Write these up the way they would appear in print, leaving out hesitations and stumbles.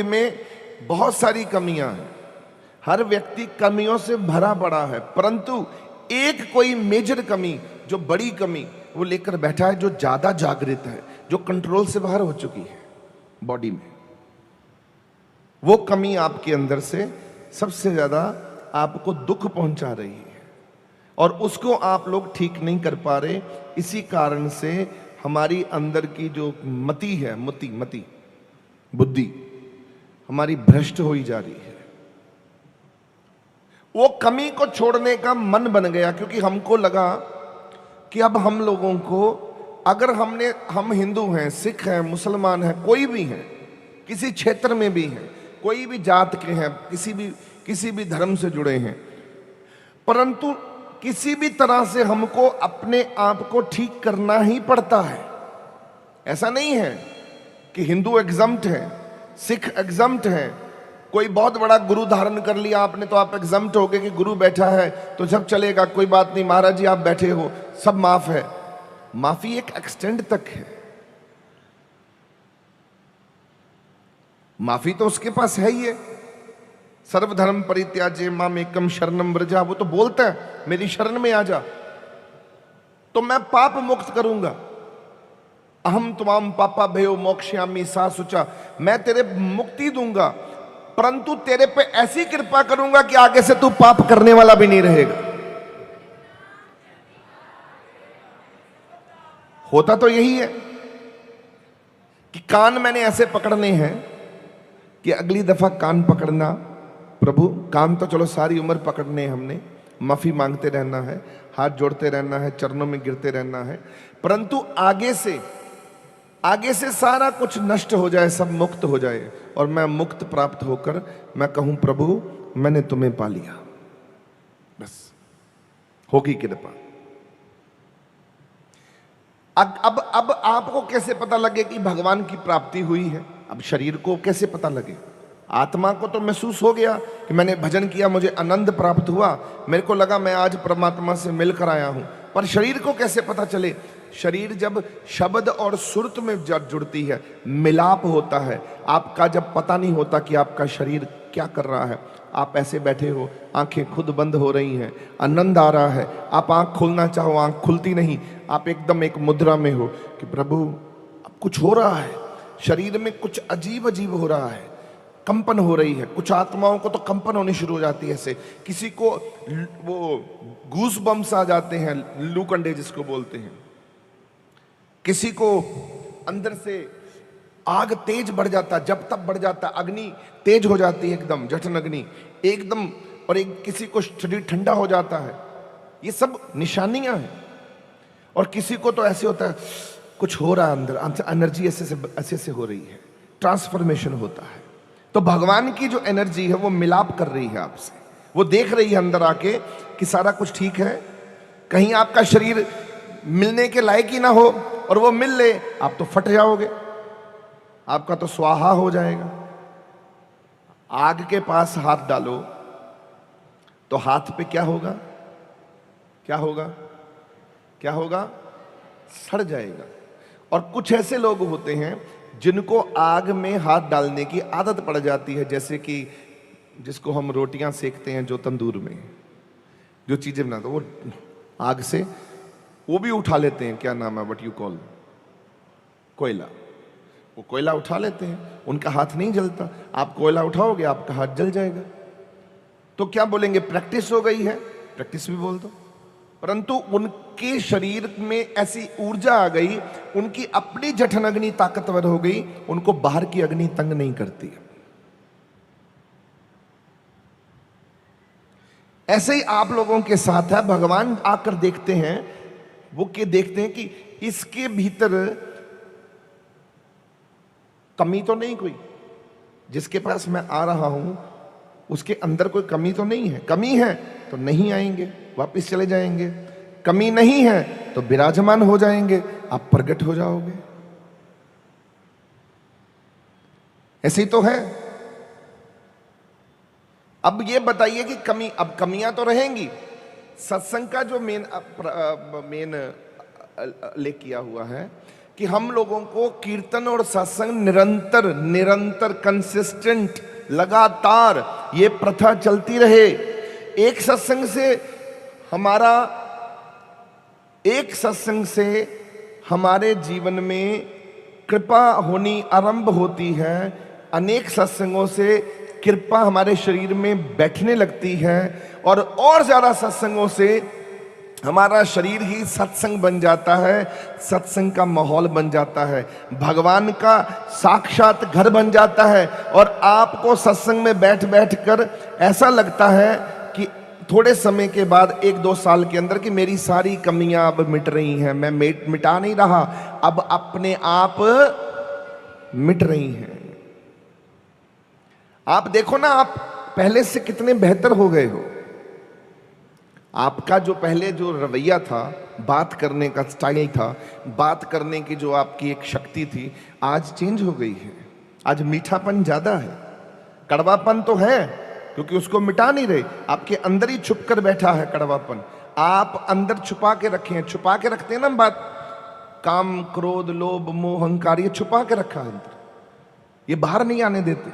में बहुत सारी कमियां हैं। हर व्यक्ति कमियों से भरा पड़ा है, परंतु एक कोई मेजर कमी, जो बड़ी कमी वो लेकर बैठा है, जो ज्यादा जागृत है, जो कंट्रोल से बाहर हो चुकी है बॉडी में। वो कमी आपके अंदर से सबसे ज्यादा आपको दुख पहुंचा रही है और उसको आप लोग ठीक नहीं कर पा रहे। इसी कारण से हमारी अंदर की जो मति है, मति बुद्धि हमारी भ्रष्ट होई जा रही है। वो कमी को छोड़ने का मन बन गया, क्योंकि हमको लगा कि अब हम लोगों को, अगर हम हिंदू हैं, सिख हैं, मुसलमान हैं, कोई भी हैं, किसी क्षेत्र में भी हैं, कोई भी जात के हैं, किसी भी धर्म से जुड़े हैं, परंतु किसी भी तरह से हमको अपने आप को ठीक करना ही पड़ता है। ऐसा नहीं है कि हिंदू एग्जम्प्ट है, सिख एग्जम्प्ट है, कोई बहुत बड़ा गुरु धारण कर लिया आपने तो आप एग्जम्प्ट हो गए कि गुरु बैठा है तो सब चलेगा, कोई बात नहीं, महाराज जी आप बैठे हो, सब माफ है। माफी एक एक्सटेंड तक है, माफी तो उसके पास है ही है। सर्वधर्म परित्याज्य मामेकम शरणम व्रजा, वो तो बोलता है मेरी शरण में आ जा तो मैं पाप मुक्त करूंगा। अहम त्वाम पापा भयो मोक्षयामि सा सुचा, मैं तेरे मुक्ति दूंगा, परंतु तेरे पे ऐसी कृपा करूंगा कि आगे से तू पाप करने वाला भी नहीं रहेगा। होता तो यही है कि कान मैंने ऐसे पकड़ने हैं कि अगली दफा कान पकड़ना प्रभु, कान तो चलो सारी उम्र पकड़ने हमने, माफी मांगते रहना है, हाथ जोड़ते रहना है, चरणों में गिरते रहना है, परंतु आगे से सारा कुछ नष्ट हो जाए, सब मुक्त हो जाए और मैं मुक्त प्राप्त होकर मैं कहूं प्रभु मैंने तुम्हें पा लिया, बस होगी कृपा। अब आपको कैसे पता लगे कि भगवान की प्राप्ति हुई है? अब शरीर को कैसे पता लगे? आत्मा को तो महसूस हो गया कि मैंने भजन किया, मुझे आनंद प्राप्त हुआ, मेरे को लगा मैं आज परमात्मा से मिलकर आया हूं, पर शरीर को कैसे पता चले? शरीर जब शब्द और सुरत में जुड़ती है, मिलाप होता है, आपका जब पता नहीं होता कि आपका शरीर क्या कर रहा है, आप ऐसे बैठे हो, आंखें खुद बंद हो रही हैं, आनंद आ रहा है, आप आंख खोलना चाहो आंख खुलती नहीं, आप एकदम एक मुद्रा में हो कि प्रभु अब कुछ हो रहा है, शरीर में कुछ अजीब अजीब हो रहा है, कंपन हो रही है। कुछ आत्माओं को तो कंपन होनी शुरू हो जाती है, ऐसे किसी को वो गूस बम्स आ जाते हैं, लू कंडे जिसको बोलते हैं, किसी को अंदर से आग तेज बढ़ जाता, जब तब बढ़ जाता, अग्नि तेज हो जाती है एकदम, जठन अग्नि एकदम, और एक किसी को शरीर ठंडा हो जाता है। ये सब निशानियां हैं। और किसी को तो ऐसे होता है कुछ हो रहा है अंदर, एनर्जी ऐसे से हो रही है, ट्रांसफॉर्मेशन होता है। तो भगवान की जो एनर्जी है वो मिलाप कर रही है आपसे, वो देख रही है अंदर आके कि सारा कुछ ठीक है, कहीं आपका शरीर मिलने के लायक ही ना हो और वो मिल ले, आप तो फट जाओगे, आपका तो स्वाहा हो जाएगा। आग के पास हाथ डालो तो हाथ पे क्या होगा? क्या होगा? क्या होगा? सड़ जाएगा। और कुछ ऐसे लोग होते हैं जिनको आग में हाथ डालने की आदत पड़ जाती है, जैसे कि जिसको हम रोटियां सेकते हैं, जो तंदूर में जो चीजें बनाते वो आग से वो भी उठा लेते हैं, क्या नाम है, व्हाट यू कॉल, कोयला, वो कोयला उठा लेते हैं, उनका हाथ नहीं जलता। आप कोयला उठाओगे आपका हाथ जल जाएगा। तो क्या बोलेंगे? प्रैक्टिस हो गई है, प्रैक्टिस भी बोल दो, परंतु उनके शरीर में ऐसी ऊर्जा आ गई, उनकी अपनी जठन अग्नि ताकतवर हो गई, उनको बाहर की अग्नि तंग नहीं करती। ऐसे ही आप लोगों के साथ है, भगवान आकर देखते हैं, वो के देखते हैं कि इसके भीतर कमी तो नहीं कोई, जिसके पास मैं आ रहा हूं उसके अंदर कोई कमी तो नहीं है। कमी है तो नहीं आएंगे, वापस चले जाएंगे, कमी नहीं है तो विराजमान हो जाएंगे, आप प्रकट हो जाओगे। ऐसे ही तो है। अब ये बताइए कि कमी, अब कमियां तो रहेंगी। सत्संग का जो मेन ले किया हुआ है कि हम लोगों को कीर्तन और सत्संग निरंतर निरंतर कंसिस्टेंट लगातार ये प्रथा चलती रहे। एक सत्संग से हमारा एक सत्संग से हमारे जीवन में कृपा होनी आरंभ होती है, अनेक सत्संगों से कृपा हमारे शरीर में बैठने लगती है और ज्यादा सत्संगों से हमारा शरीर ही सत्संग बन जाता है, सत्संग का माहौल बन जाता है, भगवान का साक्षात घर बन जाता है। और आपको सत्संग में बैठ बैठ कर ऐसा लगता है कि थोड़े समय के बाद 1-2 साल के अंदर कि मेरी सारी कमियां अब मिट रही हैं, मैं मिटा नहीं रहा, अब अपने आप मिट रही हैं। आप देखो ना, आप पहले से कितने बेहतर हो गए हो। आपका जो पहले जो रवैया था, बात करने का स्टाइल था, बात करने की जो आपकी एक शक्ति थी, आज चेंज हो गई है। आज मीठापन ज्यादा है, कड़वापन तो है क्योंकि उसको मिटा नहीं रहे, आपके अंदर ही छुप कर बैठा है कड़वापन। आप अंदर छुपा के रखे हैं, छुपा के रखते हैं ना बात, काम क्रोध लोभ मोह अहंकार, ये छुपा के रखा है अंदर, ये बाहर नहीं आने देते।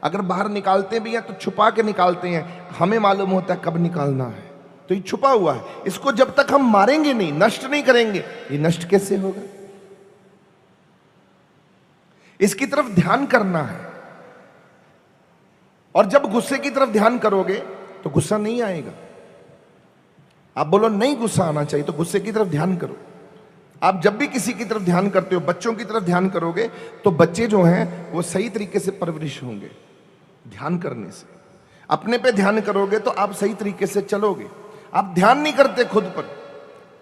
अगर बाहर निकालते भी हैं तो छुपा के निकालते हैं, हमें मालूम होता है कब निकालना है, तो ये छुपा हुआ है। इसको जब तक हम मारेंगे नहीं, नष्ट नहीं करेंगे, ये नष्ट कैसे होगा? इसकी तरफ ध्यान करना है। और जब गुस्से की तरफ ध्यान करोगे तो गुस्सा नहीं आएगा। आप बोलो नहीं गुस्सा आना चाहिए, तो गुस्से की तरफ ध्यान करो। आप जब भी किसी की तरफ ध्यान करते हो, बच्चों की तरफ ध्यान करोगे, तो बच्चे जो हैं वो सही तरीके से परवरिश होंगे ध्यान करने से। अपने पे ध्यान करोगे तो आप सही तरीके से चलोगे। आप ध्यान नहीं करते खुद पर,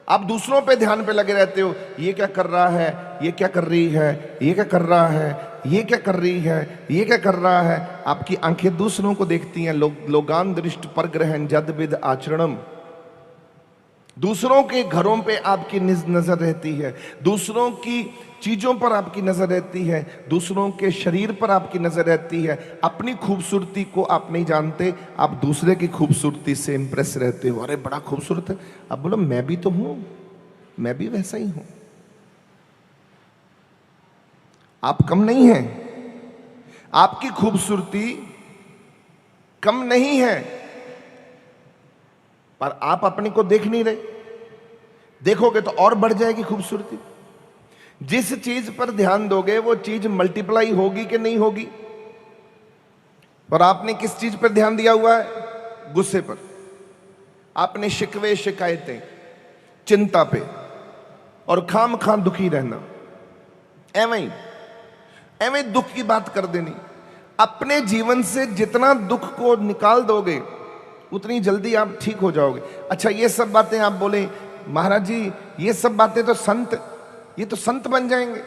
आप दूसरों पे ध्यान पे लगे रहते हो, ये क्या कर रहा है, ये क्या कर रही है, ये क्या कर रहा है, ये क्या कर रही है, ये क्या कर रहा है। आपकी आंखें दूसरों को देखती हैं। लोगान दृष्ट परग्रहण जद विद आचरणम, दूसरों के घरों पे आपकी नजर रहती है, दूसरों की चीजों पर आपकी नजर रहती है, दूसरों के शरीर पर आपकी नजर रहती है। अपनी खूबसूरती को आप नहीं जानते, आप दूसरे की खूबसूरती से इंप्रेस रहते हो। अरे बड़ा खूबसूरत है, आप बोलो मैं भी तो हूं, मैं भी वैसा ही हूं। आप कम नहीं हैं, आपकी खूबसूरती कम नहीं है, पर आप अपने को देख नहीं रहे। देखोगे तो और बढ़ जाएगी खूबसूरती। जिस चीज पर ध्यान दोगे वो चीज मल्टीप्लाई होगी कि नहीं होगी। और आपने किस चीज पर ध्यान दिया हुआ है? गुस्से पर। आपने शिकवे शिकायतें, चिंता पे और खाम खां दुखी रहना, एवं दुख की बात कर देनी। अपने जीवन से जितना दुख को निकाल दोगे उतनी जल्दी आप ठीक हो जाओगे। अच्छा, ये सब बातें आप बोले महाराज जी, ये सब बातें तो संत, ये तो संत बन जाएंगे।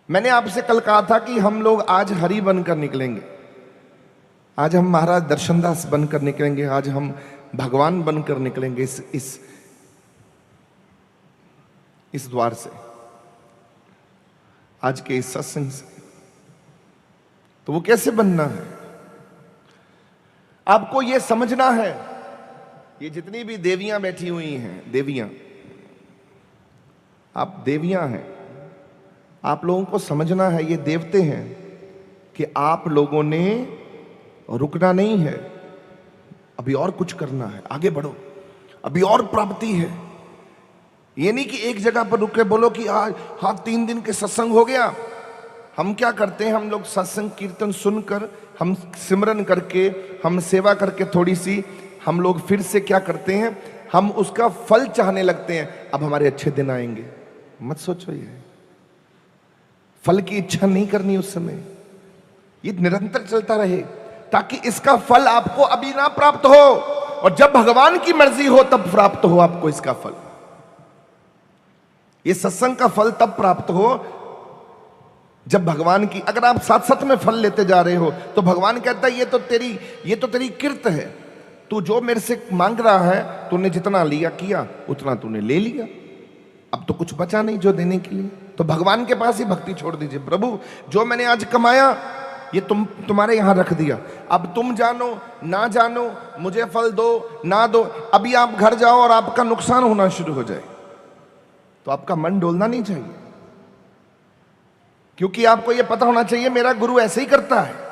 मैंने आपसे कल कहा था कि हम लोग आज हरि बनकर निकलेंगे, आज हम महाराज दर्शनदास बनकर निकलेंगे, आज हम भगवान बनकर निकलेंगे इस द्वार से, आज के इस सत्संग से। तो वो कैसे बनना है? आपको ये समझना है, ये जितनी भी देवियां बैठी हुई हैं, देवियां, आप देवियां हैं, आप लोगों को समझना है, ये देवते हैं कि आप लोगों ने रुकना नहीं है, अभी और कुछ करना है, आगे बढ़ो, अभी और प्राप्ति है। ये नहीं कि एक जगह पर रुक के बोलो कि आज हाँ 3 दिन के सत्संग हो गया। हम क्या करते हैं, हम लोग सत्संग कीर्तन सुनकर, हम सिमरन करके, हम सेवा करके थोड़ी सी, हम लोग फिर से क्या करते हैं, हम उसका फल चाहने लगते हैं। अब हमारे अच्छे दिन आएंगे, मत सोचो, ये फल की इच्छा नहीं करनी उस समय। ये निरंतर चलता रहे ताकि इसका फल आपको अभी ना प्राप्त हो, और जब भगवान की मर्जी हो तब प्राप्त हो आपको इसका फल। ये सत्संग का फल तब प्राप्त हो जब भगवान की, अगर आप साथ साथ में फल लेते जा रहे हो तो भगवान कहता है ये तो तेरी किर्त है, तू जो मेरे से मांग रहा है, तूने जितना लिया किया उतना तूने ले लिया, अब तो कुछ बचा नहीं जो देने के लिए। तो भगवान के पास ही भक्ति छोड़ दीजिए। प्रभु जो मैंने आज कमाया ये तुम्हारे यहां रख दिया, अब तुम जानो ना जानो, मुझे फल दो ना दो। अभी आप घर जाओ और आपका नुकसान होना शुरू हो जाए। तो आपका मन डोलना नहीं चाहिए, क्योंकि आपको यह पता होना चाहिए मेरा गुरु ऐसे ही करता है।